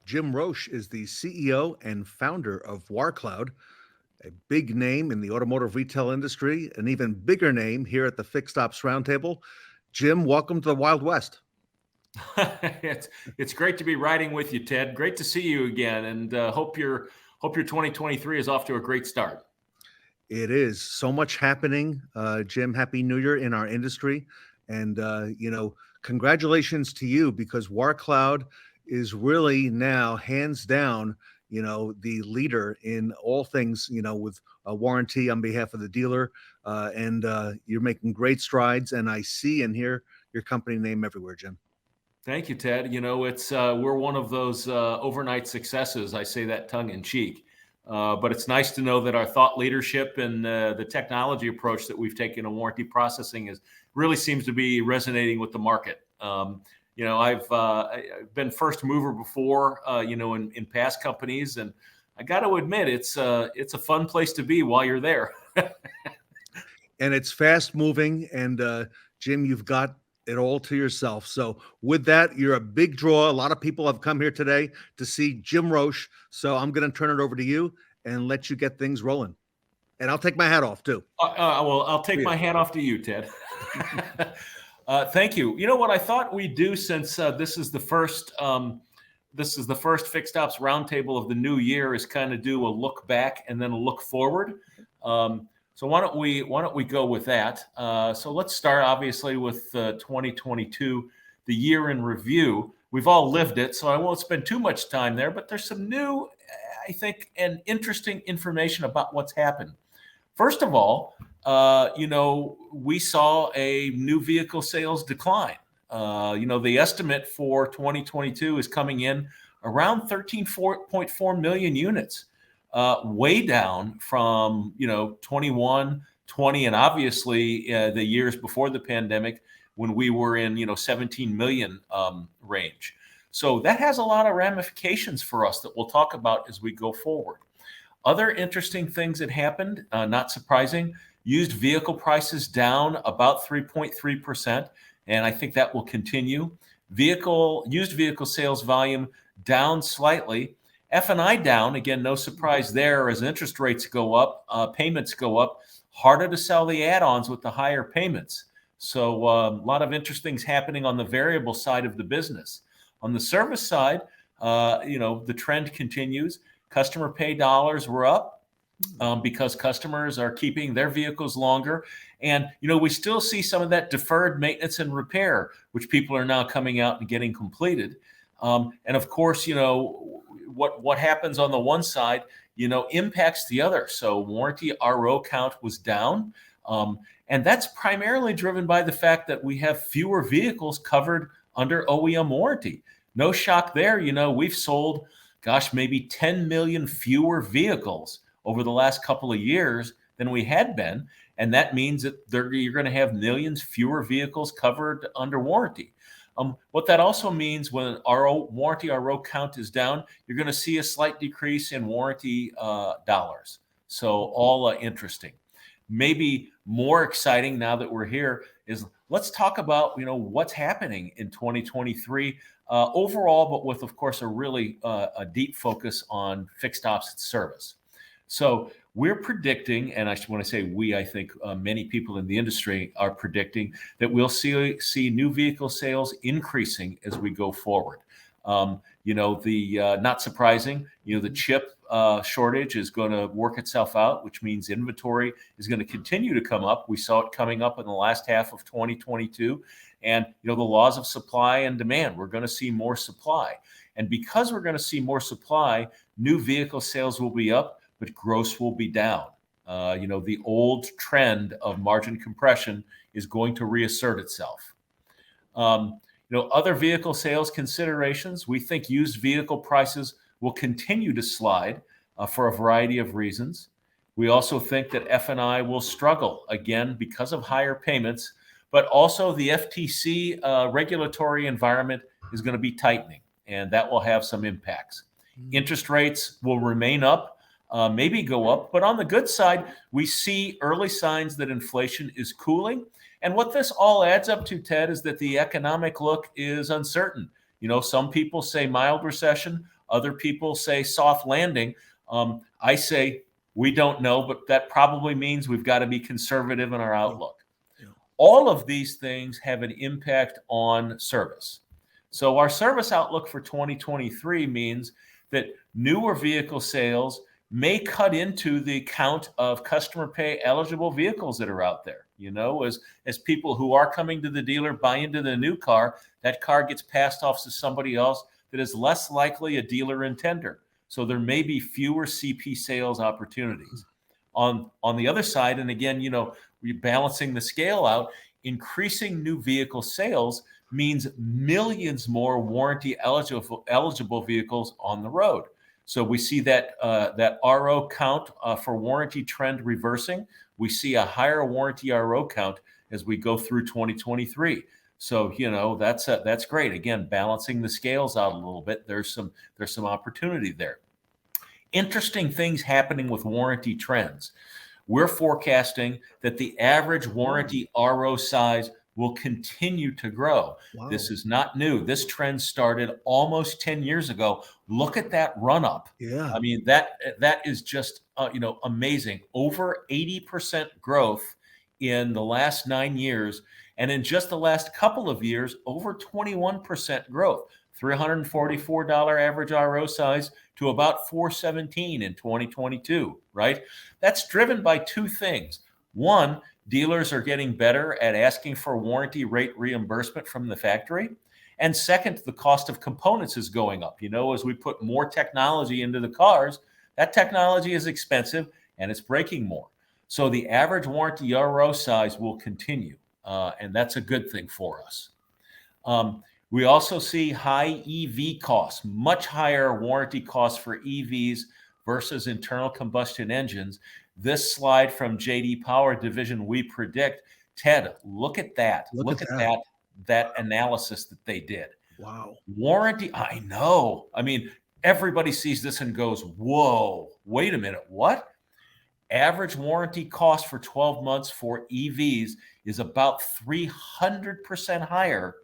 Jim Roche is the CEO and founder of WarCloud, a big name in the automotive retail industry, an even bigger name here at the Fixed Ops Roundtable. Jim, welcome to the Wild West. It's great to be riding with you, Ted. Great to see you again, and hope your 2023 is off to a great start. It is so much happening, Jim. Happy New Year in our industry, and congratulations to you because WarCloud is really now hands down, the leader in all things, with a warranty on behalf of the dealer, and you're making great strides. And I see and hear your company name everywhere, Jim. Thank you, Ted. It's we're one of those overnight successes. I say that tongue in cheek. But it's nice to know that our thought leadership and the technology approach that we've taken to warranty processing really seems to be resonating with the market. I've been first mover before, in past companies, and I got to admit it's a fun place to be while you're there. And it's fast moving, and Jim, you've got it all to yourself. So with that, you're a big draw. A lot of people have come here today to see Jim Roche. So I'm going to turn it over to you and let you get things rolling. And I'll take my hat off too. Well, I'll take my hat off to you, Ted. Thank you. You know what I thought we'd do, since this is the first Fixed Ops Roundtable of the new year, is kind of do a look back and then a look forward. So why don't we go with that? So let's start obviously with 2022, the year in review. We've all lived it, so I won't spend too much time there, but there's some new, I think, and interesting information about what's happened. First of all, we saw a new vehicle sales decline. The estimate for 2022 is coming in around 13.4 million units. Way down from 21, 20, and obviously the years before the pandemic, when we were in 17 million range. So that has a lot of ramifications for us that we'll talk about as we go forward. Other interesting things that happened, not surprising, used vehicle prices down about 3.3%, and I think that will continue. Used vehicle sales volume down slightly. F&I down, again, no surprise there, as interest rates go up, payments go up, harder to sell the add-ons with the higher payments. So a lot of interesting things happening on the variable side of the business. On the service side, the trend continues. Customer pay dollars were up because customers are keeping their vehicles longer. And, we still see some of that deferred maintenance and repair, which people are now coming out and getting completed. And of course, what happens on the one side, impacts the other. So warranty RO count was down. And that's primarily driven by the fact that we have fewer vehicles covered under OEM warranty. No shock there. We've sold, maybe 10 million fewer vehicles over the last couple of years than we had been. And that means that you're going to have millions fewer vehicles covered under warranty. What that also means, when warranty RO count is down, you're going to see a slight decrease in warranty dollars. So all interesting. Maybe more exciting now that we're here is let's talk about what's happening in 2023 overall, but with, of course, a really a deep focus on fixed ops and service. So we're predicting, and when I say we, I think many people in the industry are predicting, that we'll see new vehicle sales increasing as we go forward. Not surprising, the chip shortage is going to work itself out, which means inventory is going to continue to come up. We saw it coming up in the last half of 2022. And, the laws of supply and demand, we're going to see more supply. And because we're going to see more supply, new vehicle sales will be up, but gross will be down. The old trend of margin compression is going to reassert itself. Other vehicle sales considerations, we think used vehicle prices will continue to slide for a variety of reasons. We also think that F&I will struggle, again, because of higher payments, but also the FTC regulatory environment is going to be tightening, and that will have some impacts. Interest rates will remain up, maybe go up, but on the good side, we see early signs that inflation is cooling. And what this all adds up to, Ted, is that the economic look is uncertain. Some people say mild recession, Other people say soft landing. I say we don't know, but that probably means we've got to be conservative in our outlook. Yeah. All of these things have an impact on service. So our service outlook for 2023 means that newer vehicle sales may cut into the count of customer pay eligible vehicles that are out there. As people who are coming to the dealer buy into the new car, that car gets passed off to somebody else that is less likely a dealer intender. So there may be fewer CP sales opportunities. On the other side, and again, rebalancing the scale out, increasing new vehicle sales means millions more warranty eligible vehicles on the road. So we see that RO count for warranty trend reversing. We see a higher warranty RO count as we go through 2023. So that's great. Again, balancing the scales out a little bit. There's some opportunity there. Interesting things happening with warranty trends. We're forecasting that the average warranty RO size will continue to grow. Wow. This is not new. This trend started almost 10 years ago. Look at that run up. Yeah. I mean, that is just amazing. Over 80% growth in the last 9 years, and in just the last couple of years, over 21% growth. $344 average RO size to about $417 in 2022, right? That's driven by two things. One, dealers are getting better at asking for warranty rate reimbursement from the factory. And second, the cost of components is going up. As we put more technology into the cars, that technology is expensive and it's breaking more. So the average warranty RO size will continue, and that's a good thing for us. We also see high EV costs, much higher warranty costs for EVs versus internal combustion engines. This slide from JD Power Division We Predict. Ted, look at that. Look at that analysis that they did. Wow. Warranty, I know. I mean, everybody sees this and goes, whoa, wait a minute, what? Average warranty cost for 12 months for EVs is about 300% higher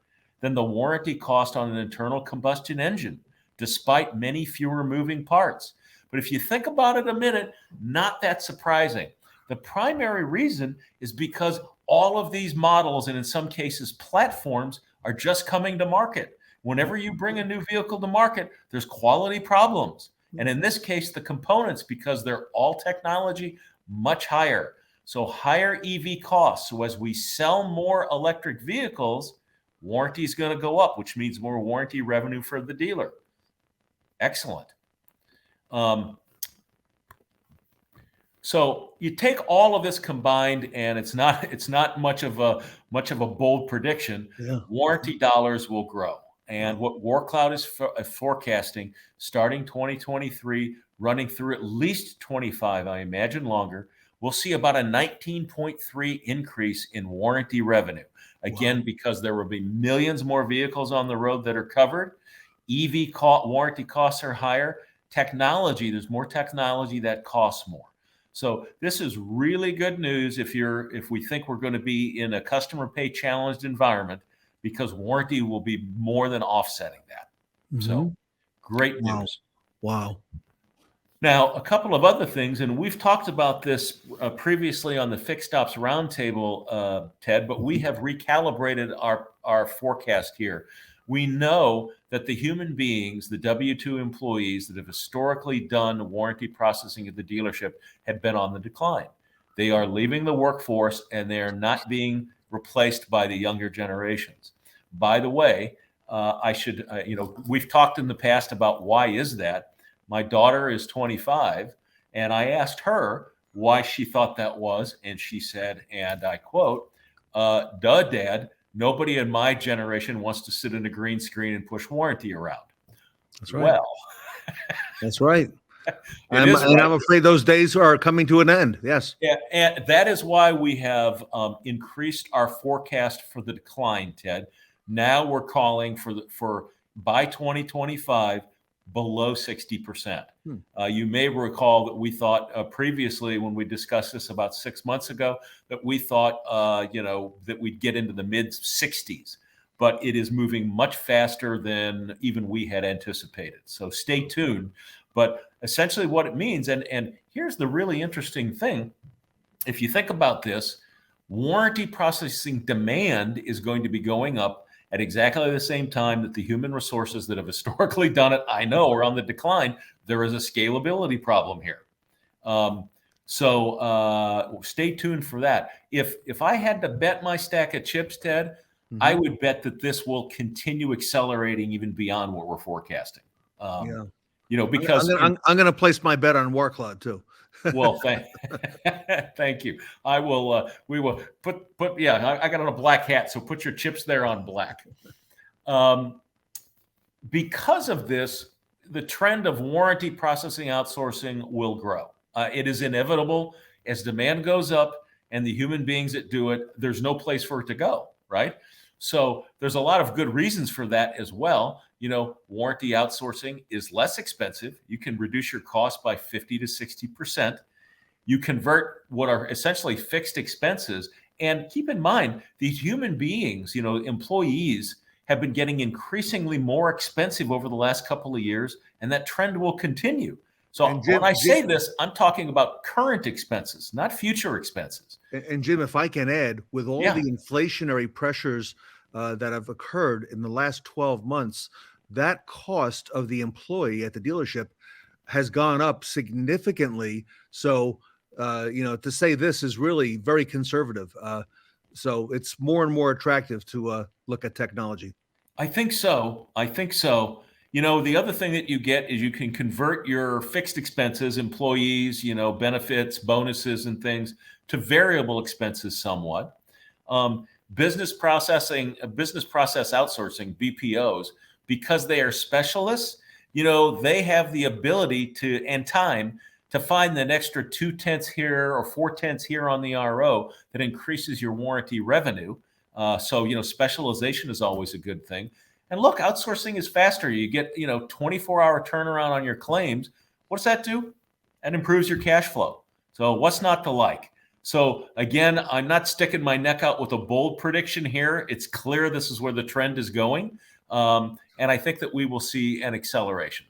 than the warranty cost on an internal combustion engine, despite many fewer moving parts. But if you think about it a minute, not that surprising. The primary reason is because all of these models, and in some cases platforms, are just coming to market. Whenever you bring a new vehicle to market, there's quality problems. And in this case, the components, because they're all technology, much higher. So higher EV costs. So as we sell more electric vehicles, warranty is going to go up, which means more warranty revenue for the dealer. Excellent. So you take all of this combined, and it's not much of a bold prediction. Yeah. Warranty dollars will grow, and what WarCloud is forecasting, starting 2023, running through at least 25, I imagine longer, we'll see about a 19.3 increase in warranty revenue. Again, because there will be millions more vehicles on the road that are covered. EV warranty costs are higher. Technology, there's more technology that costs more. So this is really good news if we think we're going to be in a customer pay challenged environment, because warranty will be more than offsetting that. Mm-hmm. So great news. Wow. Now, a couple of other things, and we've talked about this previously on the Fixed Ops Roundtable, Ted, but we have recalibrated our forecast here. We know that the human beings, the W-2 employees that have historically done warranty processing at the dealership, have been on the decline. They are leaving the workforce, and they are not being replaced by the younger generations. By the way, we've talked in the past about why is that. My daughter is 25, and I asked her why she thought that was, and she said, and I quote, "Duh, Dad, nobody in my generation wants to sit in a green screen and push warranty around." That's right. Well, that's right. I'm afraid those days are coming to an end. Yes. Yeah, and that is why we have increased our forecast for the decline, Ted. Now we're calling for by 2025 below 60%. You may recall that we thought previously, when we discussed this about 6 months ago, that we thought that we'd get into the mid 60s. but it is moving much faster than even we had anticipated. So stay tuned. But essentially what it means, and here's the really interesting thing. If you think about this, warranty processing demand is going to be going up at exactly the same time that the human resources that have historically done it, I know, are on the decline. There is a scalability problem here. So stay tuned for that. If I had to bet my stack of chips, Ted, I would bet that this will continue accelerating even beyond what we're forecasting. Yeah. Because I'm going to place my bet on WarCloud too. Well, thank you. I will. We will put. Yeah, I got on a black hat, so put your chips there on black. Because of this, the trend of warranty processing outsourcing will grow. It is inevitable as demand goes up and the human beings that do it. There's no place for it to go, right? So there's a lot of good reasons for that as well. Warranty outsourcing is less expensive. You can reduce your cost by 50 to 60%. You convert what are essentially fixed expenses. And keep in mind, these human beings, employees, have been getting increasingly more expensive over the last couple of years, and that trend will continue. So when I say this, I'm talking about current expenses, not future expenses. And Jim, if I can add, with all the inflationary pressures that have occurred in the last 12 months, that cost of the employee at the dealership has gone up significantly. So, to say this is really very conservative. So it's more and more attractive to look at technology. I think so. The other thing that you get is you can convert your fixed expenses, employees, benefits, bonuses, and things to variable expenses somewhat. Business process outsourcing, BPOs, because they are specialists, they have the ability and time to find an extra 2/10 here or 4/10 here on the RO that increases your warranty revenue. So specialization is always a good thing. And look, outsourcing is faster. You get 24-hour turnaround on your claims. What does that do? That improves your cash flow. So what's not to like? So again, I'm not sticking my neck out with a bold prediction here. It's clear this is where the trend is going. And I think that we will see an acceleration.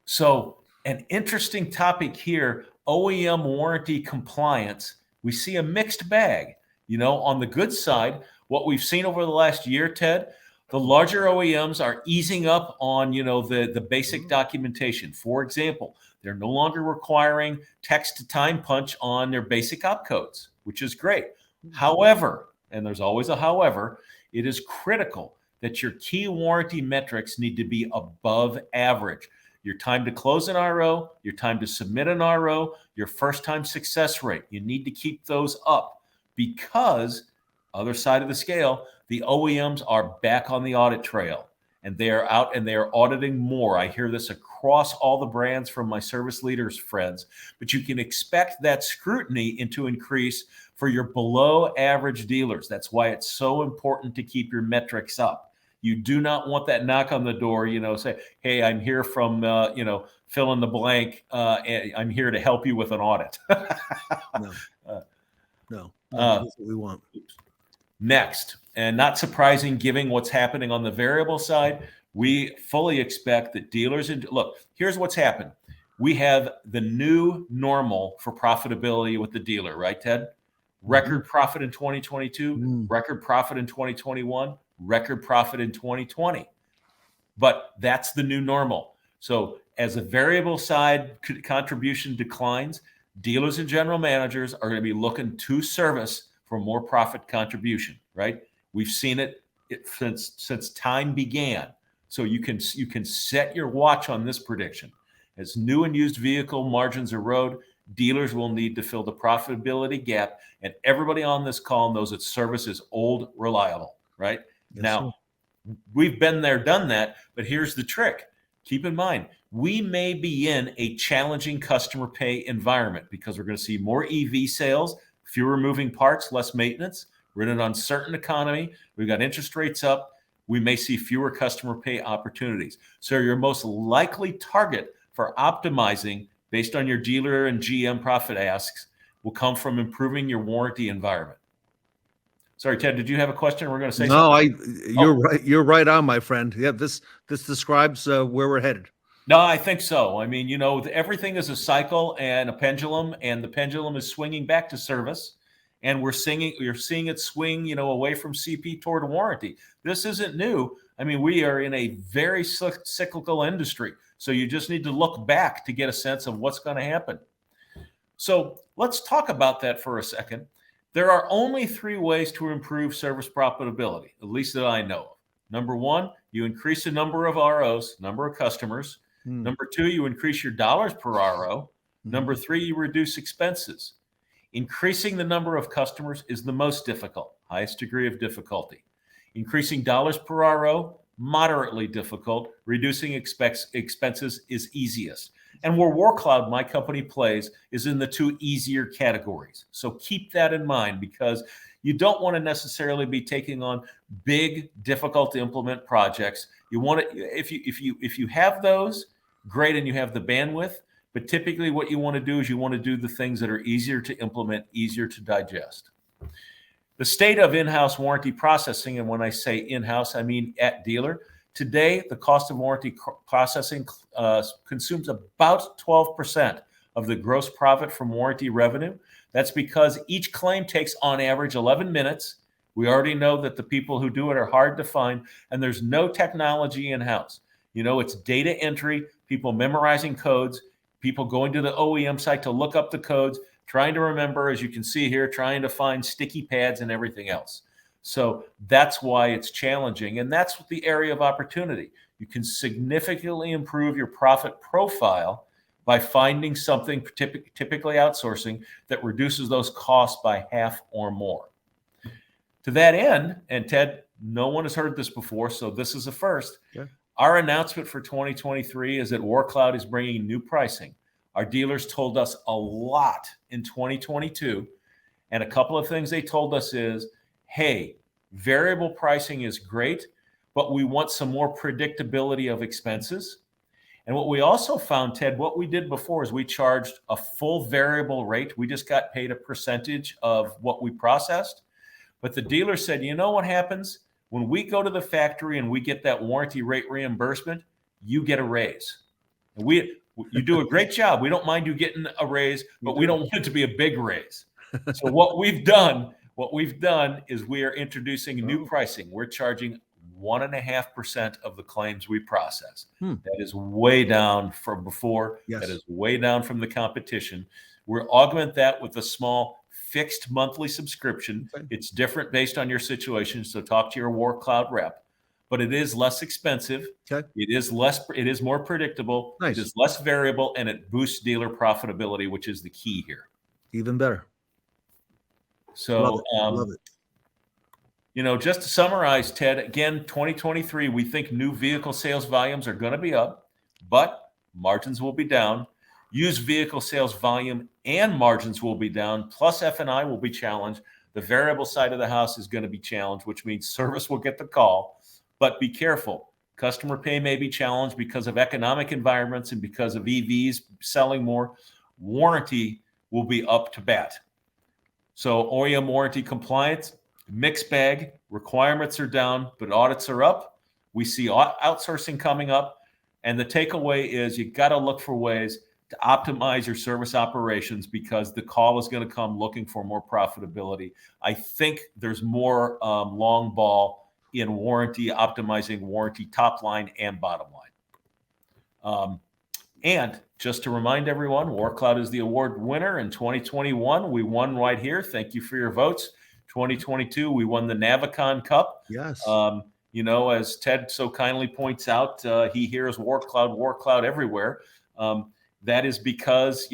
So an interesting topic here, OEM warranty compliance. We see a mixed bag. On the good side, what we've seen over the last year, Ted, the larger OEMs are easing up on, the basic documentation. For example, they're no longer requiring text to time punch on their basic opcodes, which is great. However, and there's always a however, it is critical that your key warranty metrics need to be above average. Your time to close an RO, your time to submit an RO, your first time success rate. You need to keep those up because, other side of the scale, the OEMs are back on the audit trail and they are out and they are auditing more. I hear this across all the brands from my service leaders friends, but you can expect that scrutiny to increase for your below average dealers. That's why it's so important to keep your metrics up. You do not want that knock on the door, say, hey, I'm here from, fill in the blank. I'm here to help you with an audit. No, that's what we want. Next, and not surprising, given what's happening on the variable side, we fully expect that dealers, look, here's what's happened. We have the new normal for profitability with the dealer, right, Ted? Record profit in 2022, record profit in 2021, record profit in 2020. But that's the new normal. So as a variable side contribution declines, dealers and general managers are going to be looking to service for more profit contribution, right? We've seen it since time began. So you can set your watch on this prediction. As new and used vehicle margins erode, dealers will need to fill the profitability gap. And everybody on this call knows that service is old, reliable, right? Yes, now, we've been there, done that, but here's the trick. Keep in mind, we may be in a challenging customer pay environment because we're going to see more EV sales, fewer moving parts, less maintenance. We're in an uncertain economy. We've got interest rates up. We may see fewer customer pay opportunities. So your most likely target for optimizing based on your dealer and GM profit asks will come from improving your warranty environment. Sorry, Ted, did you have a question? We're going to say No, something? you're Oh, right. You're right on, my friend. Yeah, this describes where we're headed. no, I think so. I mean, everything is a cycle and a pendulum, and the pendulum is swinging back to service. And you're seeing it swing, away from CP toward warranty. This isn't new. I mean, we are in a very cyclical industry. So you just need to look back to get a sense of what's going to happen. So let's talk about that for a second. There are only 3 ways to improve service profitability, at least that I know of. Number 1, you increase the number of ROs, number of customers. Number 2, you increase your dollars per RO. Number 3, you reduce expenses. Increasing the number of customers is the most difficult, highest degree of difficulty. Increasing dollars per RO, moderately difficult. Reducing expenses is easiest. And where WarCloud, my company, plays is in the 2 easier categories. So keep that in mind, because you don't want to necessarily be taking on big, difficult to implement projects. You want to, if you have those, great, and you have the bandwidth. But typically what you want to do is you want to do the things that are easier to implement, easier to digest. The state of in-house warranty processing, and when I say in-house, I mean at dealer. Today, the cost of warranty processing consumes about 12% of the gross profit from warranty revenue. That's because each claim takes on average 11 minutes. We already know that the people who do it are hard to find, and there's no technology in-house. It's data entry, people memorizing codes, people going to the OEM site to look up the codes, trying to remember, as you can see here, trying to find sticky pads and everything else. So that's why it's challenging, and that's the area of opportunity. You can significantly improve your profit profile by finding something, typically outsourcing, that reduces those costs by half or more. To that end, and Ted, no one has heard this before, so this is a first. Yeah. Our announcement for 2023 is that WarCloud is bringing new pricing. Our dealers told us a lot in 2022, and a couple of things they told us is, hey, variable pricing is great, but we want some more predictability of expenses. And what we also found, Ted, what we did before is we charged a full variable rate. We just got paid a percentage of what we processed. But the dealer said, you know what happens? When we go to the factory and we get that warranty rate reimbursement, you get a raise. And you do a great job. We don't mind you getting a raise, but we don't want it to be a big raise. So what we've done is we are introducing new pricing. We're charging 1.5% of the claims we process. That is way down from before. Yes. That is way down from the competition. We'll augment that with a small fixed monthly subscription. Okay. It's different based on your situation, so talk to your WarCloud rep. But it is less expensive. Okay. It is more predictable. Nice. It is less variable, and it boosts dealer profitability, which is the key here. Even better. So, love it. Just to summarize, Ted, again, 2023, we think new vehicle sales volumes are going to be up, but margins will be down. Used vehicle sales volume and margins will be down, plus F&I will be challenged. The variable side of the house is going to be challenged, which means service will get the call. But be careful. Customer pay may be challenged because of economic environments and because of EVs selling more. Warranty will be up to bat. So OEM warranty compliance, mixed bag. Requirements are down, but audits are up. We see outsourcing coming up. And the takeaway is you got to look for ways to optimize your service operations, because the call is going to come looking for more profitability. I think there's more long ball in warranty, optimizing warranty top line and bottom line. And just to remind everyone, WarCloud is the award winner in 2021. We won right here. Thank you for your votes. 2022, we won the Navicon Cup. Yes. As Ted so kindly points out, he hears WarCloud everywhere. That is because,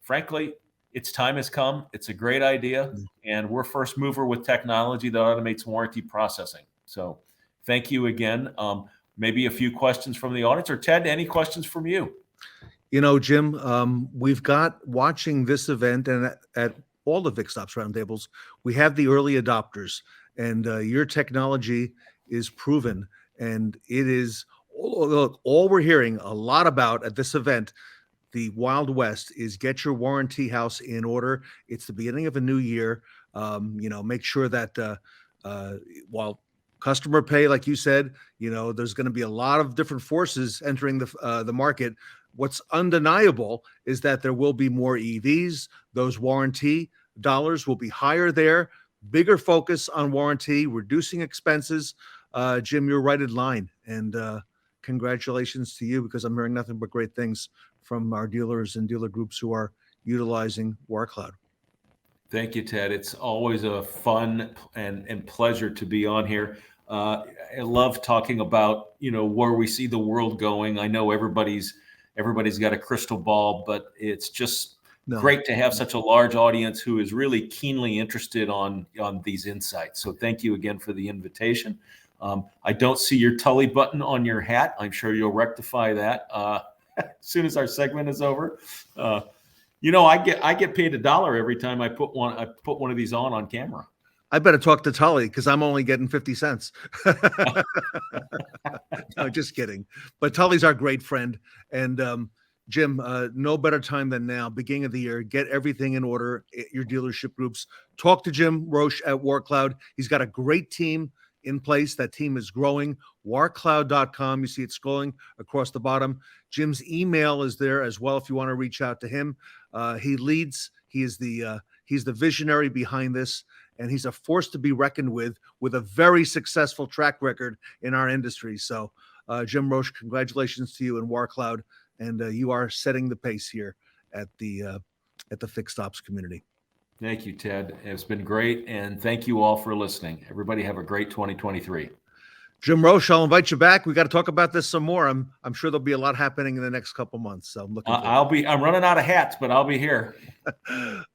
frankly, its time has come. It's a great idea. And we're first mover with technology that automates warranty processing. So thank you again. Maybe a few questions from the audience, or Ted, any questions from you? Jim, we've got, watching this event and at all the Fixed Ops roundtables, we have the early adopters, and your technology is proven, and it is all we're hearing a lot about at this event. The Wild West is get your warranty house in order. It's the beginning of a new year. Make sure that Uh, while customer pay, like you said, there's going to be a lot of different forces entering the market. What's undeniable is that there will be more EVs. Those warranty dollars will be higher there. Bigger focus on warranty, reducing expenses. Jim, you're right in line, and congratulations to you, because I'm hearing nothing but great things from our dealers and dealer groups who are utilizing WarCloud. Thank you, Ted. It's always a fun and pleasure to be on here. I love talking about, where we see the world going. I know everybody's got a crystal ball, but it's just great to have such a large audience who is really keenly interested on these insights. So thank you again for the invitation. I don't see your Tully button on your hat. I'm sure you'll rectify that as soon as our segment is over. I get paid $1 every time I put one of these on camera. I better talk to Tully, because I'm only getting 50 cents. No, just kidding. But Tully's our great friend. And Jim, no better time than now, beginning of the year, get everything in order at your dealership groups. Talk to Jim Roche at WarCloud. He's got a great team in place. That team is growing. warcloud.com. You see it scrolling across the bottom. Jim's email is there as well if you want to reach out to him. He leads. He's the visionary behind this, and he's a force to be reckoned with a very successful track record in our industry. So, Jim Roche, congratulations to you and WarCloud, and you are setting the pace here at the fixed ops community. Thank you, Ted. It's been great, and thank you all for listening. Everybody have a great 2023. Jim Roche, I'll invite you back. We got to talk about this some more. I'm sure there'll be a lot happening in the next couple months. So I'm looking forward. I'm running out of hats, but I'll be here.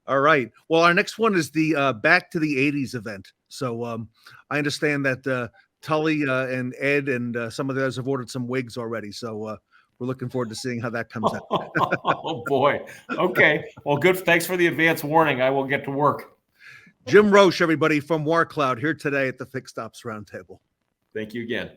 All right. Well, our next one is the Back to the 80s event. So I understand that Tully and Ed and some of the others have ordered some wigs already. So we're looking forward to seeing how that comes out. Oh boy. Okay. Well, good. Thanks for the advance warning. I will get to work. Jim Roche, everybody, from WarCloud, here today at the Fixed Ops Roundtable. Thank you again.